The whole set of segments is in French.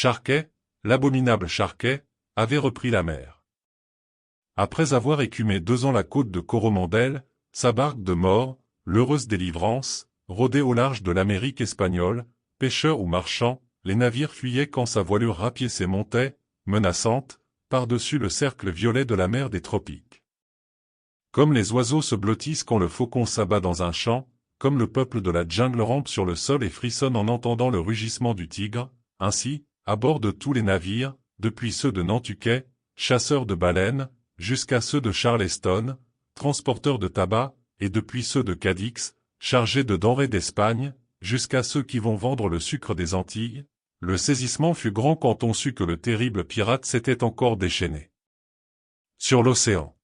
Charquet, l'abominable Charquet, avait repris la mer. Après avoir écumé 2 ans la côte de Coromandel, sa barque de mort, l'heureuse Délivrance, rôdait au large de l'Amérique espagnole, pêcheurs ou marchands, les navires fuyaient quand sa voilure rapiécée montait, menaçante, par-dessus le cercle violet de la mer des tropiques. Comme les oiseaux se blottissent quand le faucon s'abat dans un champ, comme le peuple de la jungle rampe sur le sol et frissonne en entendant le rugissement du tigre, ainsi, à bord de tous les navires, depuis ceux de Nantucket, chasseurs de baleines, jusqu'à ceux de Charleston, transporteurs de tabac, et depuis ceux de Cadix, chargés de denrées d'Espagne, jusqu'à ceux qui vont vendre le sucre des Antilles, le saisissement fut grand quand on sut que le terrible pirate s'était encore déchaîné sur l'océan.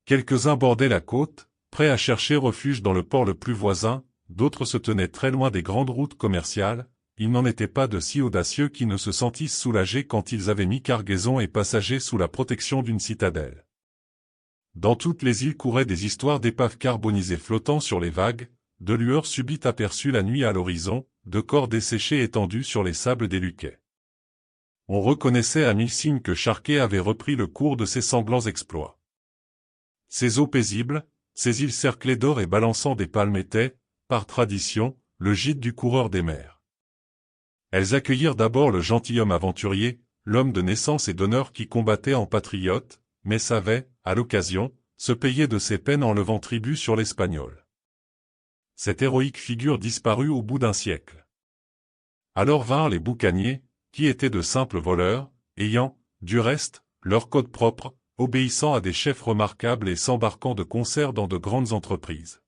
Quelques-uns bordaient la côte, prêts à chercher refuge dans le port le plus voisin, d'autres se tenaient très loin des grandes routes commerciales. Il n'en était pas de si audacieux qui ne se sentissent soulagés quand ils avaient mis cargaison et passagers sous la protection d'une citadelle. Dans toutes les îles couraient des histoires d'épaves carbonisées flottant sur les vagues, de lueurs subites aperçues la nuit à l'horizon, de corps desséchés étendus sur les sables des Luquets. On reconnaissait à mille signes que Charquet avait repris le cours de ses sanglants exploits. Ces eaux paisibles, ces îles cerclées d'or et balançant des palmes étaient, par tradition, le gîte du coureur des mers. Elles accueillirent d'abord le gentilhomme aventurier, l'homme de naissance et d'honneur qui combattait en patriote, mais savait, à l'occasion, se payer de ses peines en levant tribut sur l'Espagnol. Cette héroïque figure disparut au bout d'un siècle. Alors vinrent les boucaniers, qui étaient de simples voleurs, ayant, du reste, leur code propre, obéissant à des chefs remarquables et s'embarquant de concert dans de grandes entreprises.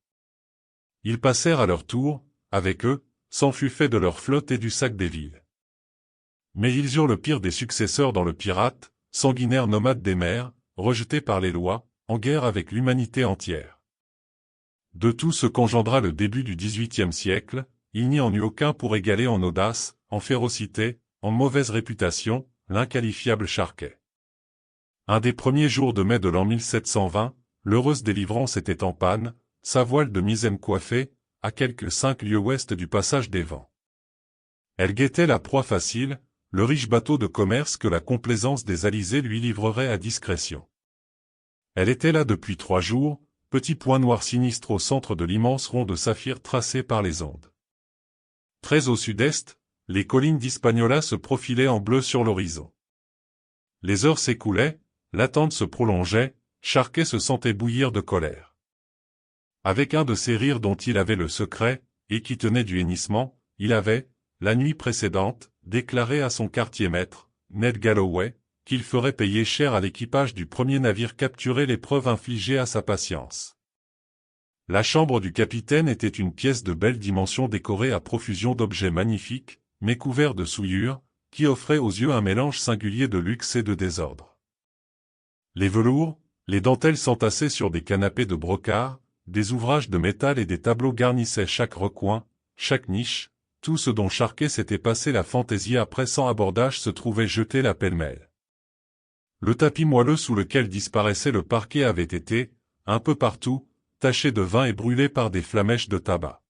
Ils passèrent à leur tour, avec eux, s'en fut fait de leur flotte et du sac des villes. Mais ils eurent le pire des successeurs dans le pirate, sanguinaire nomade des mers, rejeté par les lois, en guerre avec l'humanité entière. De tout ce qu'engendra le début du XVIIIe siècle, il n'y en eut aucun pour égaler en audace, en férocité, en mauvaise réputation, l'inqualifiable Charquet. Un des premiers jours de mai de l'an 1720, l'heureuse Délivrance était en panne, sa voile de misaine coiffée, à quelques 5 lieues ouest du passage des vents. Elle guettait la proie facile, le riche bateau de commerce que la complaisance des alizés lui livrerait à discrétion. Elle était là depuis 3 jours, petit point noir sinistre au centre de l'immense rond de saphir tracé par les ondes. Très au sud-est, les collines d'Hispaniola se profilaient en bleu sur l'horizon. Les heures s'écoulaient, l'attente se prolongeait, Charquet se sentait bouillir de colère. Avec un de ces rires dont il avait le secret, et qui tenait du hennissement, il avait, la nuit précédente, déclaré à son quartier-maître, Ned Galloway, qu'il ferait payer cher à l'équipage du premier navire capturé l'épreuve infligée à sa patience. La chambre du capitaine était une pièce de belle dimension décorée à profusion d'objets magnifiques, mais couverts de souillures, qui offraient aux yeux un mélange singulier de luxe et de désordre. Les velours, les dentelles s'entassaient sur des canapés de brocart, des ouvrages de métal et des tableaux garnissaient chaque recoin, chaque niche, tout ce dont Charquet s'était passé la fantaisie après 100 abordages se trouvait jeté là pêle-mêle. Le tapis moelleux sous lequel disparaissait le parquet avait été, un peu partout, taché de vin et brûlé par des flamèches de tabac.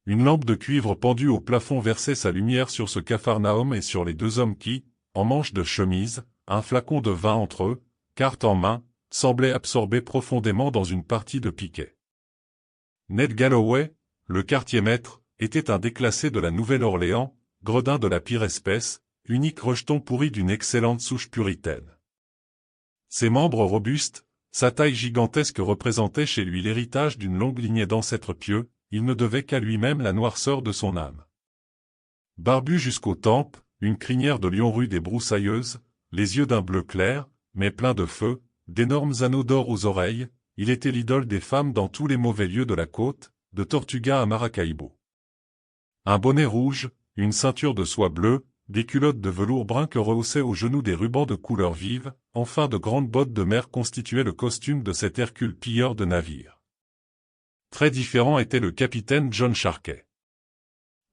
Une lampe de cuivre pendue au plafond versait sa lumière sur ce capharnaüm et sur les 2 hommes qui, en manches de chemise, un flacon de vin entre eux, carte en main, semblaient absorbés profondément dans une partie de piquet. Ned Galloway, le quartier-maître, était un déclassé de la Nouvelle-Orléans, gredin de la pire espèce, unique rejeton pourri d'une excellente souche puritaine. Ses membres robustes, sa taille gigantesque représentait chez lui l'héritage d'une longue lignée d'ancêtres pieux, il ne devait qu'à lui-même la noirceur de son âme. Barbu jusqu'aux tempes, une crinière de lion rude et broussailleuse, les yeux d'un bleu clair, mais pleins de feu, d'énormes anneaux d'or aux oreilles, il était l'idole des femmes dans tous les mauvais lieux de la côte, de Tortuga à Maracaibo. Un bonnet rouge, une ceinture de soie bleue, des culottes de velours brun que rehaussaient aux genoux des rubans de couleur vive, enfin de grandes bottes de mer constituaient le costume de cet Hercule pilleur de navires. Très différent était le capitaine John Charquet.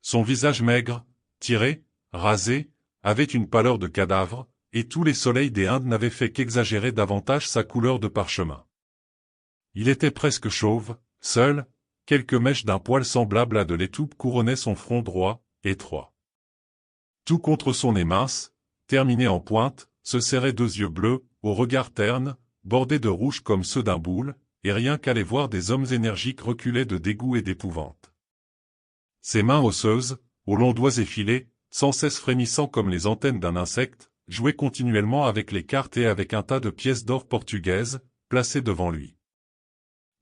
Son visage maigre, tiré, rasé, avait une pâleur de cadavre, et tous les soleils des Indes n'avaient fait qu'exagérer davantage sa couleur de parchemin. Il était presque chauve, seul, quelques mèches d'un poil semblable à de l'étoupe couronnaient son front droit, étroit. Tout contre son nez mince, terminé en pointe, se serraient deux yeux bleus, au regard terne, bordés de rouge comme ceux d'un boule, et rien qu'à les voir des hommes énergiques reculaient de dégoût et d'épouvante. Ses mains osseuses, aux longs doigts effilés, sans cesse frémissant comme les antennes d'un insecte, jouaient continuellement avec les cartes et avec un tas de pièces d'or portugaises, placées devant lui.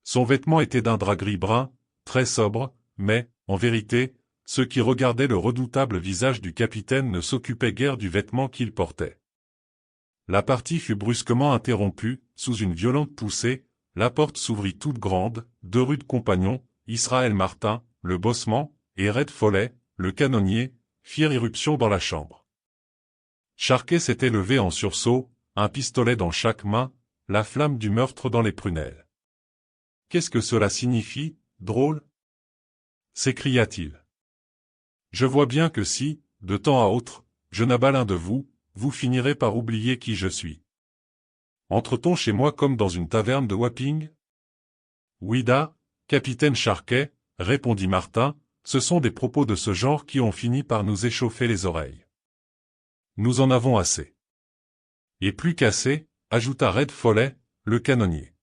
Son vêtement était d'un drap gris-brun, très sobre, mais, en vérité, ceux qui regardaient le redoutable visage du capitaine ne s'occupaient guère du vêtement qu'il portait. La partie fut brusquement interrompue, sous une violente poussée, la porte s'ouvrit toute grande, deux rudes compagnons, Israël Martin, le bosseman, et Red Follet, le canonnier, firent irruption dans la chambre. Charquet s'était levé en sursaut, un pistolet dans chaque main, la flamme du meurtre dans les prunelles. « Qu'est-ce que cela signifie, drôle » s'écria-t-il. « Je vois bien que si, de temps à autre, je n'abats l'un de vous, vous finirez par oublier qui je suis. Entre-t-on chez moi comme dans une taverne de Wapping ? Oui da, capitaine Charquet, répondit Martin, ce sont des propos de ce genre qui ont fini par nous échauffer les oreilles. Nous en avons assez. Et plus qu'assez, ajouta Red Follet, le canonnier.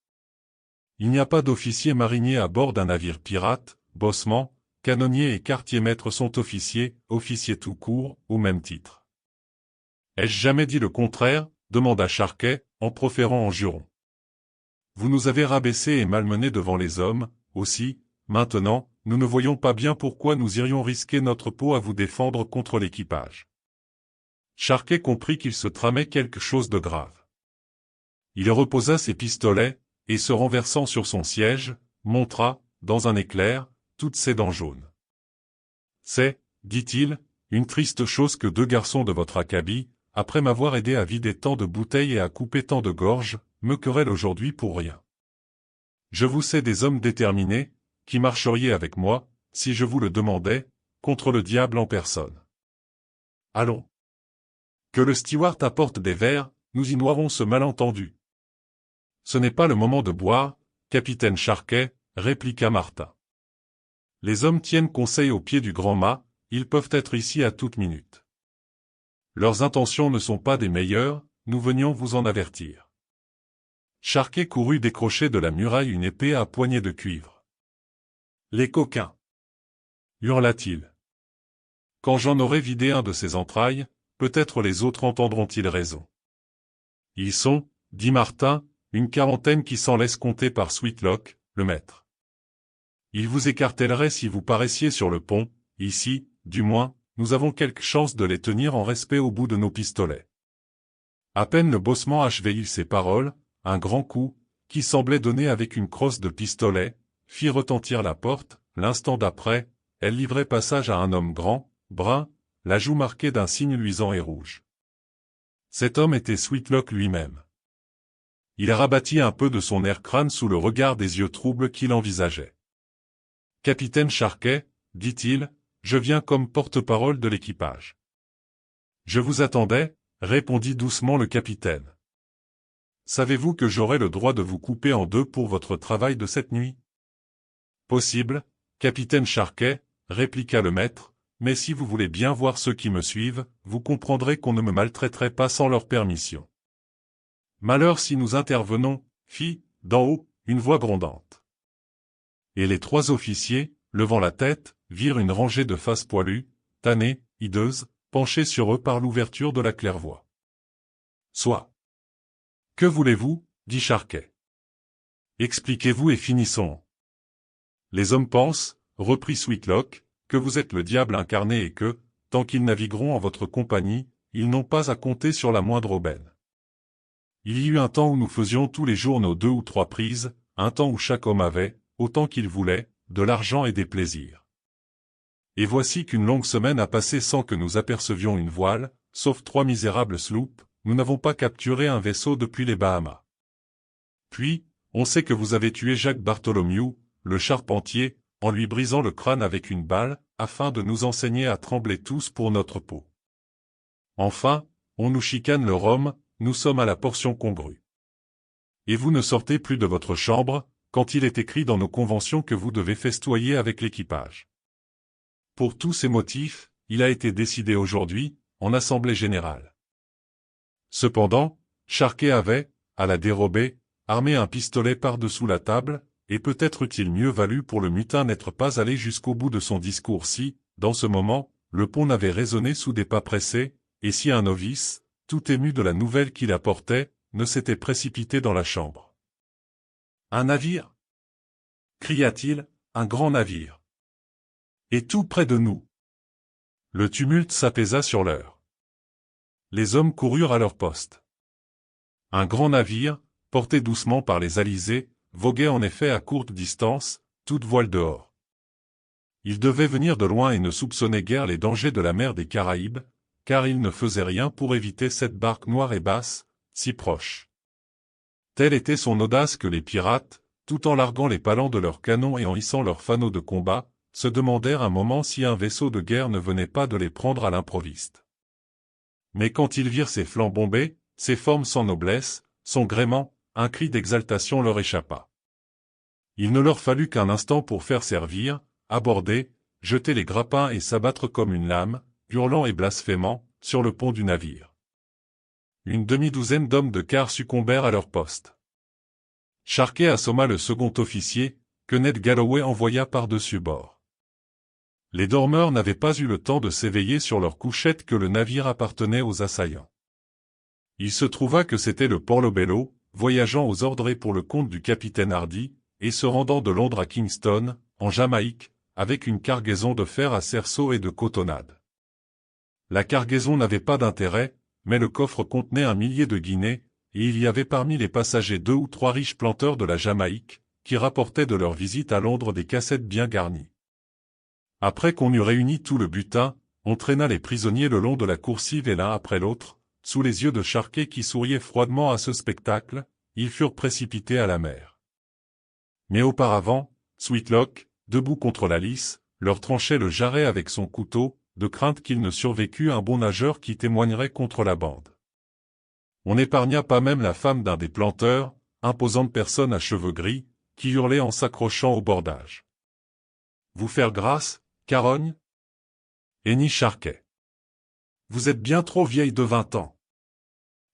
Il n'y a pas d'officier marinier à bord d'un navire pirate, bosseman, canonnier et quartier-maître sont officiers tout court, au même titre. Ai-je jamais dit le contraire ? Demanda Charquet, en proférant en juron. Vous nous avez rabaissés et malmenés devant les hommes, aussi, maintenant, nous ne voyons pas bien pourquoi nous irions risquer notre peau à vous défendre contre l'équipage. Charquet comprit qu'il se tramait quelque chose de grave. Il reposa ses pistolets, et se renversant sur son siège, montra, dans un éclair, toutes ses dents jaunes. C'est, dit-il, une triste chose que deux garçons de votre acabit, après m'avoir aidé à vider tant de bouteilles et à couper tant de gorges, me querellent aujourd'hui pour rien. Je vous sais des hommes déterminés, qui marcheriez avec moi, si je vous le demandais, contre le diable en personne. Allons. Que le steward apporte des verres, nous y noierons ce malentendu. Ce n'est pas le moment de boire, capitaine Charquet, répliqua Martin. Les hommes tiennent conseil au pied du grand mât, ils peuvent être ici à toute minute. Leurs intentions ne sont pas des meilleures, nous venions vous en avertir. Charquet courut décrocher de la muraille une épée à poignée de cuivre. Les coquins! Hurla-t-il. Quand j'en aurai vidé un de ses entrailles, peut-être les autres entendront-ils raison. Ils sont, dit Martin, une quarantaine qui s'en laisse compter par Sweetlock, le maître. Ils vous écartèleraient si vous paraissiez sur le pont, ici, du moins, nous avons quelque chance de les tenir en respect au bout de nos pistolets. À peine le bosseman achevait-il ces paroles, un grand coup, qui semblait donner avec une crosse de pistolet, fit retentir la porte, l'instant d'après, elle livrait passage à un homme grand, brun, la joue marquée d'un signe luisant et rouge. Cet homme était Sweetlock lui-même. Il rabattit un peu de son air crâne sous le regard des yeux troubles qui l'envisageaient. « Capitaine Charquet, dit-il, je viens comme porte-parole de l'équipage. »« Je vous attendais, » répondit doucement le capitaine. « Savez-vous que j'aurai le droit de vous couper en deux pour votre travail de cette nuit ? » ?»« Possible, capitaine Charquet, » répliqua le maître, « mais si vous voulez bien voir ceux qui me suivent, vous comprendrez qu'on ne me maltraiterait pas sans leur permission. »« Malheur si nous intervenons, » fit, d'en haut, une voix grondante. Et les trois officiers, levant la tête, virent une rangée de faces poilues, tannées, hideuses, penchées sur eux par l'ouverture de la claire-voie. « Soit. Que voulez-vous ? » dit Charquet. « Expliquez-vous et finissons. »« Les hommes pensent, » reprit Sweetlock, « que vous êtes le diable incarné et que, tant qu'ils navigueront en votre compagnie, ils n'ont pas à compter sur la moindre aubaine. Il y eut un temps où nous faisions tous les jours nos 2 ou 3 prises, un temps où chaque homme avait, autant qu'il voulait, de l'argent et des plaisirs. Et voici qu'une longue semaine a passé sans que nous apercevions une voile, sauf 3 misérables sloops, nous n'avons pas capturé un vaisseau depuis les Bahamas. Puis, on sait que vous avez tué Jacques Bartholomew, le charpentier, en lui brisant le crâne avec une balle, afin de nous enseigner à trembler tous pour notre peau. Enfin, on nous chicane le rhum, nous sommes à la portion congrue. Et vous ne sortez plus de votre chambre, quand il est écrit dans nos conventions que vous devez festoyer avec l'équipage. Pour tous ces motifs, il a été décidé aujourd'hui, en assemblée générale. Cependant, Charquet avait, à la dérobée, armé un pistolet par-dessous la table, et peut-être eût-il mieux valu pour le mutin n'être pas allé jusqu'au bout de son discours si, dans ce moment, le pont n'avait résonné sous des pas pressés, et si un novice, tout ému de la nouvelle qu'il apportait, ne s'était précipité dans la chambre. « Un navire » cria-t-il, « un grand navire. Et tout près de nous. » Le tumulte s'apaisa sur l'heure. Les hommes coururent à leur poste. Un grand navire, porté doucement par les alizés, voguait en effet à courte distance, toute voile dehors. Il devait venir de loin et ne soupçonnait guère les dangers de la mer des Caraïbes, car il ne faisait rien pour éviter cette barque noire et basse, si proche. Telle était son audace que les pirates, tout en larguant les palans de leurs canons et en hissant leurs fanaux de combat, se demandèrent un moment si un vaisseau de guerre ne venait pas de les prendre à l'improviste. Mais quand ils virent ses flancs bombés, ses formes sans noblesse, son gréement, un cri d'exaltation leur échappa. Il ne leur fallut qu'un instant pour faire servir, aborder, jeter les grappins et s'abattre comme une lame, hurlant et blasphémant, sur le pont du navire. Une demi-douzaine d'hommes de quart succombèrent à leur poste. Charquet assomma le second officier, que Ned Galloway envoya par-dessus bord. Les dormeurs n'avaient pas eu le temps de s'éveiller sur leur couchette que le navire appartenait aux assaillants. Il se trouva que c'était le Portobello, voyageant aux ordres pour le compte du capitaine Hardy, et se rendant de Londres à Kingston, en Jamaïque, avec une cargaison de fer à cerceau et de cotonnade. La cargaison n'avait pas d'intérêt, mais le coffre contenait 1 millier de guinées, et il y avait parmi les passagers 2 ou 3 riches planteurs de la Jamaïque, qui rapportaient de leur visite à Londres des cassettes bien garnies. Après qu'on eut réuni tout le butin, on traîna les prisonniers le long de la coursive et l'un après l'autre, sous les yeux de Charquet qui souriait froidement à ce spectacle, ils furent précipités à la mer. Mais auparavant, Sweetlock, debout contre la lisse, leur tranchait le jarret avec son couteau, de crainte qu'il ne survécût un bon nageur qui témoignerait contre la bande. On n'épargna pas même la femme d'un des planteurs, imposante personne à cheveux gris, qui hurlait en s'accrochant au bordage. « Vous faire grâce, carogne » hennit Charquet. « Vous êtes bien trop vieille de 20 ans. »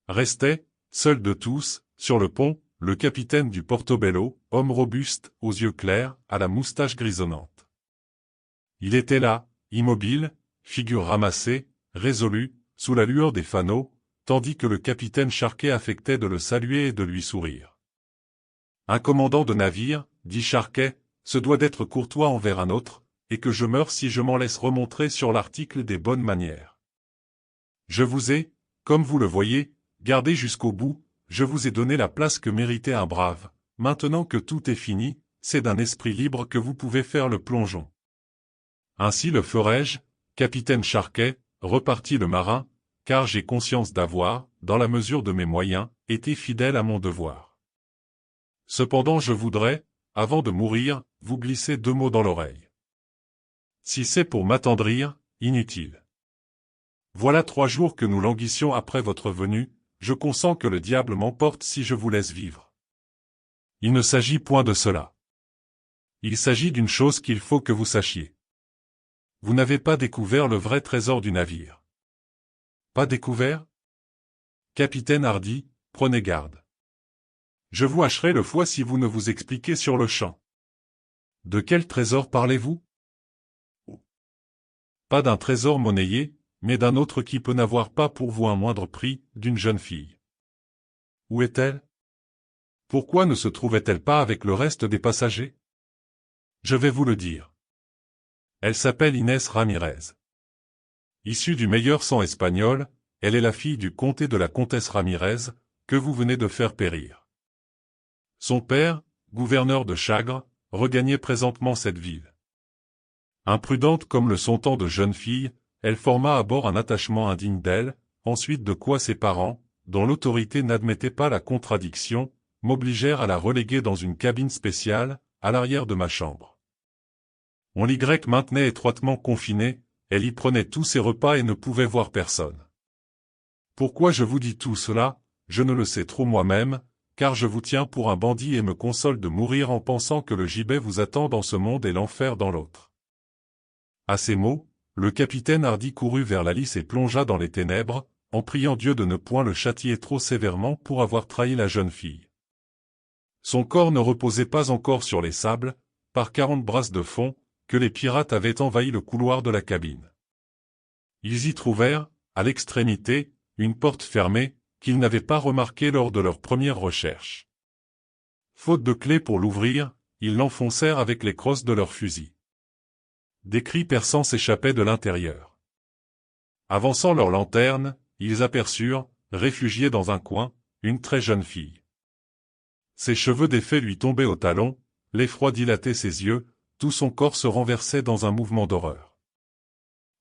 Restait, seul de tous, sur le pont, le capitaine du Portobello, homme robuste, aux yeux clairs, à la moustache grisonnante. Il était là, immobile, figure ramassée, résolu, sous la lueur des fanaux, tandis que le capitaine Charquet affectait de le saluer et de lui sourire. « Un commandant de navire, dit Charquet, se doit d'être courtois envers un autre, et que je meurs si je m'en laisse remontrer sur l'article des bonnes manières. Je vous ai, comme vous le voyez, gardé jusqu'au bout, je vous ai donné la place que méritait un brave, maintenant que tout est fini, c'est d'un esprit libre que vous pouvez faire le plongeon. Ainsi le ferai-je, capitaine Charquet, repartit le marin, car j'ai conscience d'avoir, dans la mesure de mes moyens, été fidèle à mon devoir. Cependant je voudrais, avant de mourir, vous glisser 2 mots dans l'oreille. Si c'est pour m'attendrir, inutile. Voilà 3 jours que nous languissions après votre venue, je consens que le diable m'emporte si je vous laisse vivre. Il ne s'agit point de cela. Il s'agit d'une chose qu'il faut que vous sachiez. Vous n'avez pas découvert le vrai trésor du navire. Pas découvert? Capitaine Hardy, prenez garde. Je vous hacherai le foie si vous ne vous expliquez sur le champ. De quel trésor parlez-vous? Pas d'un trésor monnayé, mais d'un autre qui peut n'avoir pas pour vous un moindre prix, d'une jeune fille. Où est-elle? Pourquoi ne se trouvait-elle pas avec le reste des passagers? Je vais vous le dire. Elle s'appelle Inès Ramirez. Issue du meilleur sang espagnol, elle est la fille du comte et de la comtesse Ramirez, que vous venez de faire périr. Son père, gouverneur de Chagres, regagnait présentement cette ville. Imprudente comme le sont tant de jeunes filles, elle forma à bord un attachement indigne d'elle, ensuite de quoi ses parents, dont l'autorité n'admettait pas la contradiction, m'obligèrent à la reléguer dans une cabine spéciale, à l'arrière de ma chambre. On l'Y maintenait étroitement confinée, elle y prenait tous ses repas et ne pouvait voir personne. Pourquoi je vous dis tout cela, je ne le sais trop moi-même, car je vous tiens pour un bandit et me console de mourir en pensant que le gibet vous attend dans ce monde et l'enfer dans l'autre. À ces mots, le capitaine Hardy courut vers la lisse et plongea dans les ténèbres, en priant Dieu de ne point le châtier trop sévèrement pour avoir trahi la jeune fille. Son corps ne reposait pas encore sur les sables, par 40 brasses de fond, que les pirates avaient envahi le couloir de la cabine. Ils y trouvèrent, à l'extrémité, une porte fermée, qu'ils n'avaient pas remarquée lors de leur première recherche. Faute de clé pour l'ouvrir, ils l'enfoncèrent avec les crosses de leurs fusils. Des cris perçants s'échappaient de l'intérieur. Avançant leur lanterne, ils aperçurent, réfugiée dans un coin, une très jeune fille. Ses cheveux défaits lui tombaient aux talons, l'effroi dilatait ses yeux, tout son corps se renversait dans un mouvement d'horreur.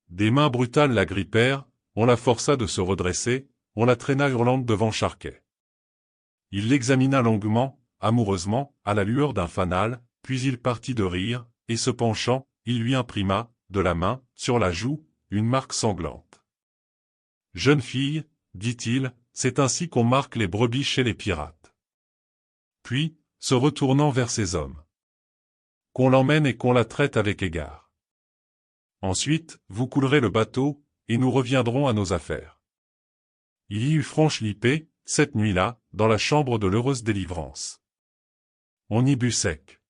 Des mains brutales la grippèrent, on la força de se redresser, on la traîna hurlante devant Charquet. Il l'examina longuement, amoureusement, à la lueur d'un fanal, puis il partit de rire, et se penchant, il lui imprima, de la main, sur la joue, une marque sanglante. « Jeune fille, dit-il, c'est ainsi qu'on marque les brebis chez les pirates. » Puis, se retournant vers ses hommes. « Qu'on l'emmène et qu'on la traite avec égard. Ensuite, vous coulerez le bateau, et nous reviendrons à nos affaires. » Il y eut franche lippée, cette nuit-là, dans la chambre de l'heureuse délivrance. On y but sec.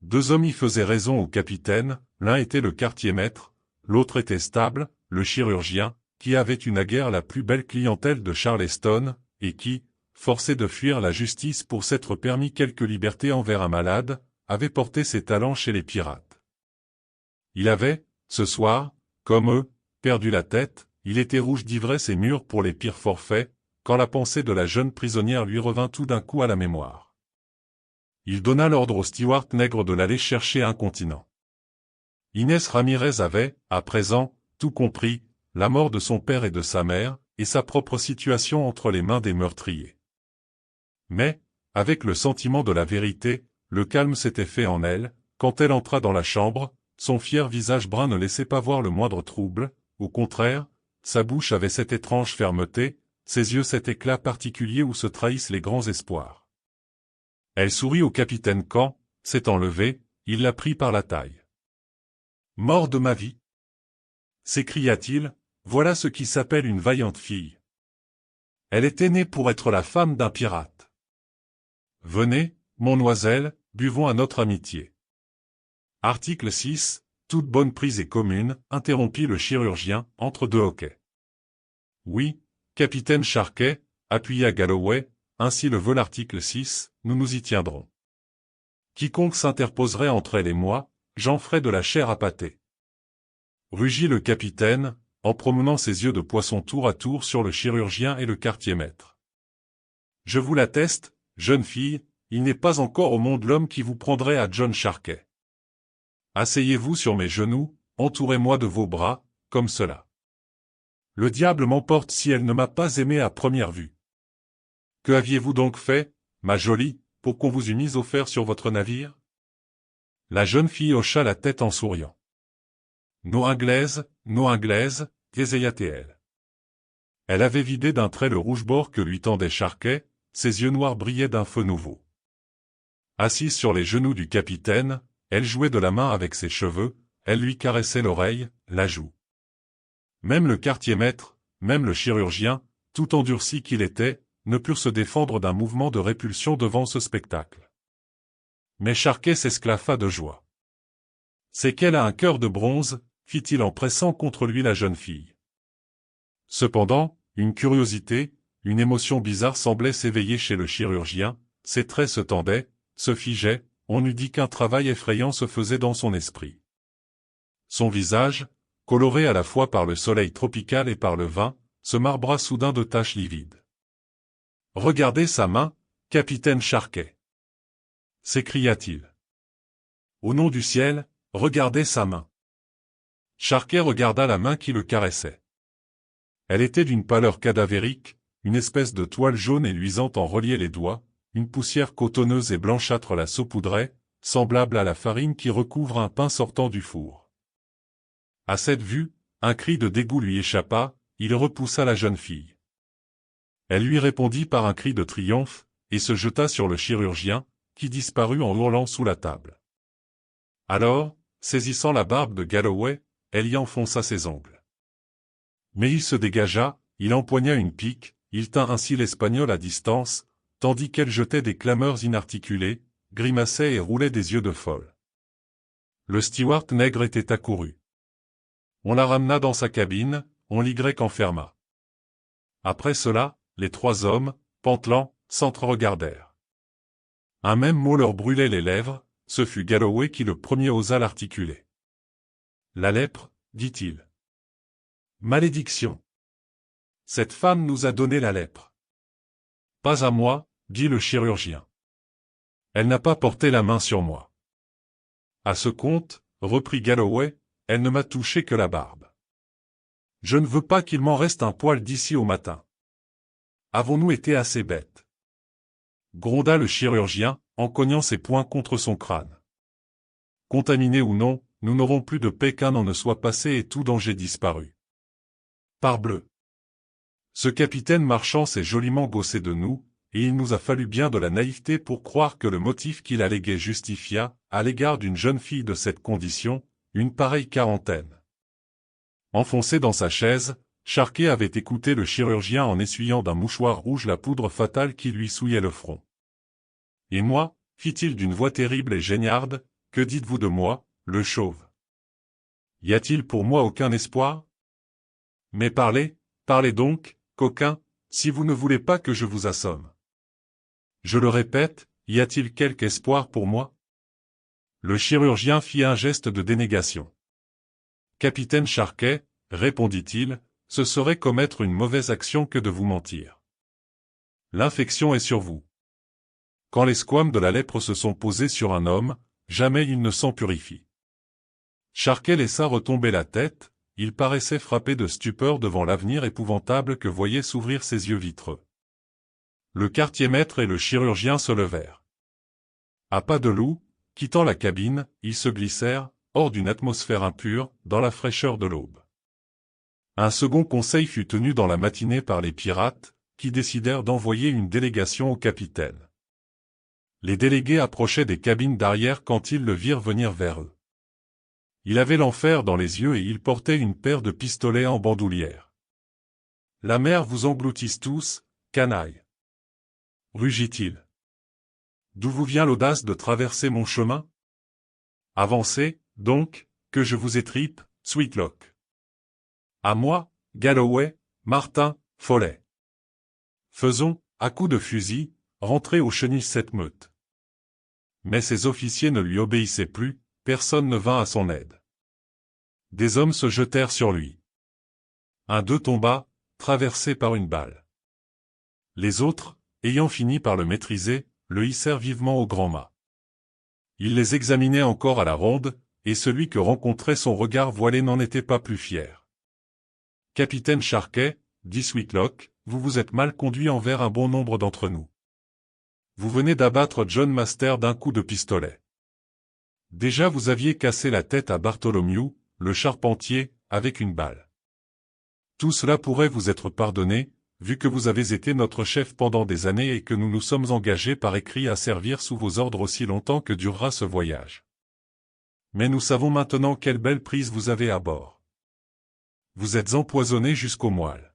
2 hommes y faisaient raison au capitaine, l'un était le quartier-maître, l'autre était Stable, le chirurgien, qui avait eu naguère la plus belle clientèle de Charleston, et qui, forcé de fuir la justice pour s'être permis quelque liberté envers un malade, avait porté ses talents chez les pirates. Il avait, ce soir, comme eux, perdu la tête, il était rouge d'ivresse et mûr pour les pires forfaits, quand la pensée de la jeune prisonnière lui revint tout d'un coup à la mémoire. Il donna l'ordre au steward nègre de l'aller chercher incontinent. Inès Ramirez avait, à présent, tout compris, la mort de son père et de sa mère, et sa propre situation entre les mains des meurtriers. Mais, avec le sentiment de la vérité, le calme s'était fait en elle, quand elle entra dans la chambre, son fier visage brun ne laissait pas voir le moindre trouble, au contraire, sa bouche avait cette étrange fermeté, ses yeux cet éclat particulier où se trahissent les grands espoirs. Elle sourit au capitaine quand, s'étant levé, il la prit par la taille. « Mort de ma vie !» s'écria-t-il, voilà ce qui s'appelle une vaillante fille. Elle était née pour être la femme d'un pirate. Venez, monnoiselle, buvons à notre amitié. Article 6, toute bonne prise est commune, interrompit le chirurgien, entre deux hoquets. Oui, capitaine Charquet, appuya Galloway, ainsi le veut l'article 6, nous nous y tiendrons. Quiconque s'interposerait entre elle et moi, j'en ferai de la chair à pâté. Rugit le capitaine, en promenant ses yeux de poisson tour à tour sur le chirurgien et le quartier-maître. Je vous l'atteste, jeune fille, il n'est pas encore au monde l'homme qui vous prendrait à John Charquet. Asseyez-vous sur mes genoux, entourez-moi de vos bras, comme cela. Le diable m'emporte si elle ne m'a pas aimé à première vue. Que aviez-vous donc fait, ma jolie, pour qu'on vous eût mise au fer sur votre navire? La jeune fille hocha la tête en souriant. No anglaise, gésaya-t-elle. Elle avait vidé d'un trait le rouge-bord que lui tendait Charquet, ses yeux noirs brillaient d'un feu nouveau. Assise sur les genoux du capitaine, elle jouait de la main avec ses cheveux, elle lui caressait l'oreille, la joue. Même le quartier-maître, même le chirurgien, tout endurci qu'il était, ne purent se défendre d'un mouvement de répulsion devant ce spectacle. Mais Charquet s'esclaffa de joie. « C'est qu'elle a un cœur de bronze », fit-il en pressant contre lui la jeune fille. Cependant, une curiosité, une émotion bizarre semblait s'éveiller chez le chirurgien, ses traits se tendaient, se figeaient, on eût dit qu'un travail effrayant se faisait dans son esprit. Son visage, coloré à la fois par le soleil tropical et par le vin, se marbra soudain de taches livides. « Regardez sa main, capitaine Charquet !» s'écria-t-il. « Au nom du ciel, regardez sa main !» Charquet regarda la main qui le caressait. Elle était d'une pâleur cadavérique, une espèce de toile jaune et luisante en reliait les doigts, une poussière cotonneuse et blanchâtre la saupoudrait, semblable à la farine qui recouvre un pain sortant du four. À cette vue, un cri de dégoût lui échappa, il repoussa la jeune fille. Elle lui répondit par un cri de triomphe, et se jeta sur le chirurgien, qui disparut en hurlant sous la table. Alors, saisissant la barbe de Galloway, elle y enfonça ses ongles. Mais il se dégagea, il empoigna une pique, il tint ainsi l'Espagnole à distance, tandis qu'elle jetait des clameurs inarticulées, grimaçait et roulait des yeux de folle. Le steward nègre était accouru. On la ramena dans sa cabine, on l'Y enferma. Après cela, les trois hommes, pantelants, s'entre-regardèrent. Un même mot leur brûlait les lèvres, ce fut Galloway qui le premier osa l'articuler. « La lèpre, dit-il. Malédiction. Cette femme nous a donné la lèpre. Pas à moi, dit le chirurgien. Elle n'a pas porté la main sur moi. À ce compte, reprit Galloway, elle ne m'a touché que la barbe. Je ne veux pas qu'il m'en reste un poil d'ici au matin. Avons-nous été assez bêtes? Gronda le chirurgien, en cognant ses poings contre son crâne. Contaminés ou non, nous n'aurons plus de paix qu'un an ne soit passé et tout danger disparu. Parbleu! Ce capitaine marchand s'est joliment gaussé de nous, et il nous a fallu bien de la naïveté pour croire que le motif qu'il alléguait justifia, à l'égard d'une jeune fille de cette condition, une pareille quarantaine. Enfoncé dans sa chaise, Charquet avait écouté le chirurgien en essuyant d'un mouchoir rouge la poudre fatale qui lui souillait le front. « Et moi, fit-il d'une voix terrible et geignarde, que dites-vous de moi, le chauve? Y a-t-il pour moi aucun espoir? Mais parlez, parlez donc, coquin, si vous ne voulez pas que je vous assomme. Je le répète, y a-t-il quelque espoir pour moi? » Le chirurgien fit un geste de dénégation. « Capitaine Charquet, répondit-il, ce serait commettre une mauvaise action que de vous mentir. L'infection est sur vous. Quand les squames de la lèpre se sont posés sur un homme, jamais il ne s'en purifie. » Charquet laissa retomber la tête, il paraissait frappé de stupeur devant l'avenir épouvantable que voyaient s'ouvrir ses yeux vitreux. Le quartier-maître et le chirurgien se levèrent. À pas de loup, quittant la cabine, ils se glissèrent, hors d'une atmosphère impure, dans la fraîcheur de l'aube. Un second conseil fut tenu dans la matinée par les pirates, qui décidèrent d'envoyer une délégation au capitaine. Les délégués approchaient des cabines d'arrière quand ils le virent venir vers eux. Il avait l'enfer dans les yeux et il portait une paire de pistolets en bandoulière. « La mer vous engloutisse tous, canaille !» rugit-il. « D'où vous vient l'audace de traverser mon chemin? Avancez, donc, que je vous étripe, Sweetlock. À moi, Galloway, Martin, Follet. Faisons, à coups de fusil, rentrer au chenil cette meute. » Mais ses officiers ne lui obéissaient plus, personne ne vint à son aide. Des hommes se jetèrent sur lui. Un d'eux tomba, traversé par une balle. Les autres, ayant fini par le maîtriser, le hissèrent vivement au grand mât. Il les examinait encore à la ronde, et celui que rencontrait son regard voilé n'en était pas plus fier. « Capitaine Charquet, dit Sweetlock, vous vous êtes mal conduit envers un bon nombre d'entre nous. Vous venez d'abattre John Master d'un coup de pistolet. Déjà vous aviez cassé la tête à Bartholomew, le charpentier, avec une balle. Tout cela pourrait vous être pardonné, vu que vous avez été notre chef pendant des années et que nous nous sommes engagés par écrit à servir sous vos ordres aussi longtemps que durera ce voyage. Mais nous savons maintenant quelle belle prise vous avez à bord. Vous êtes empoisonné jusqu'aux moelles.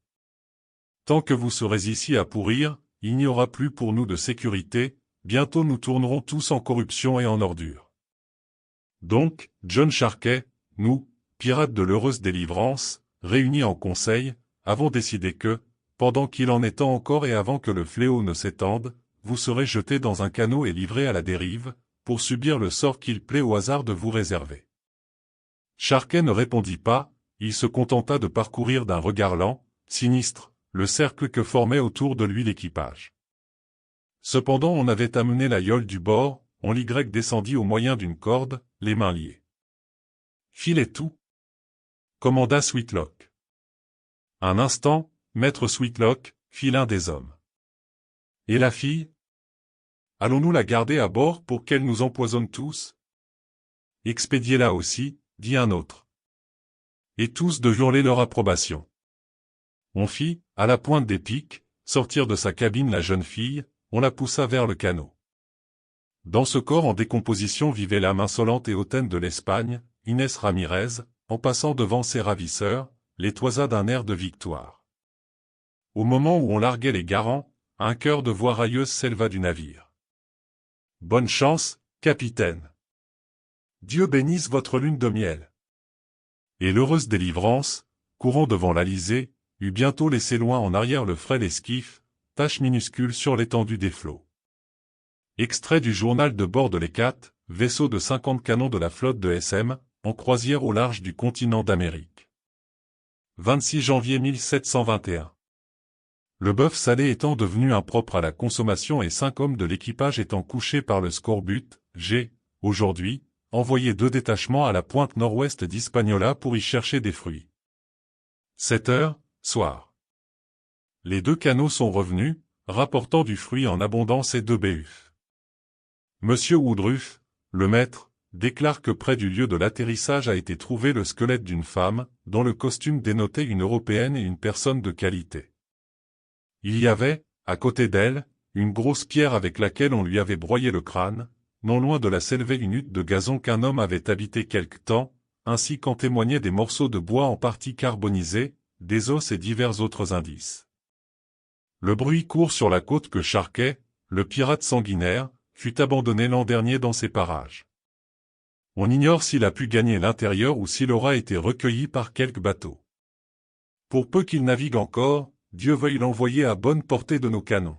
Tant que vous serez ici à pourrir, il n'y aura plus pour nous de sécurité, bientôt nous tournerons tous en corruption et en ordure. Donc, John Charquet, nous, pirates de l'heureuse délivrance, réunis en conseil, avons décidé que, pendant qu'il en est temps encore et avant que le fléau ne s'étende, vous serez jeté dans un canot et livré à la dérive, pour subir le sort qu'il plaît au hasard de vous réserver. Charquet ne répondit pas, il se contenta de parcourir d'un regard lent, sinistre, le cercle que formait autour de lui l'équipage. Cependant on avait amené la yole du bord, on l'Y descendit au moyen d'une corde, les mains liées. « Filez tout !» commanda Sweetlock. Un instant, maître Sweetlock, fit l'un des hommes. « Et la fille? Allons-nous la garder à bord pour qu'elle nous empoisonne tous? » Expédiez-la aussi, dit un autre. Et tous de hurler leur approbation. On fit, à la pointe des pics, sortir de sa cabine la jeune fille, on la poussa vers le canot. Dans ce corps en décomposition vivait l'âme insolente et hautaine de l'Espagne, Inès Ramirez, en passant devant ses ravisseurs, les toisa d'un air de victoire. Au moment où on larguait les garants, un chœur de voix railleuse s'éleva du navire. « Bonne chance, capitaine! Dieu bénisse votre lune de miel !» Et l'heureuse Délivrance, courant devant l'Alizé, eut bientôt laissé loin en arrière le frêle esquif, tache minuscule sur l'étendue des flots. Extrait du journal de bord de l'Hécate, vaisseau de 50 canons de la flotte de SM, en croisière au large du continent d'Amérique. 26 janvier 1721. Le bœuf salé étant devenu impropre à la consommation et 5 hommes de l'équipage étant couchés par le scorbut, j'ai, aujourd'hui, envoyé 2 détachements à la pointe nord-ouest d'Hispaniola pour y chercher des fruits. 7 heures, soir. Les 2 canots sont revenus, rapportant du fruit en abondance et 2 béhufs. Monsieur Woodruff, le maître, déclare que près du lieu de l'atterrissage a été trouvé le squelette d'une femme, dont le costume dénotait une Européenne et une personne de qualité. Il y avait, à côté d'elle, une grosse pierre avec laquelle on lui avait broyé le crâne, non loin de là s'élevait une hutte de gazon qu'un homme avait habité quelque temps, ainsi qu'en témoignaient des morceaux de bois en partie carbonisés, des os et divers autres indices. Le bruit court sur la côte que Charquet, le pirate sanguinaire, fut abandonné l'an dernier dans ces parages. On ignore s'il a pu gagner l'intérieur ou s'il aura été recueilli par quelque bateau. Pour peu qu'il navigue encore, Dieu veuille l'envoyer à bonne portée de nos canons.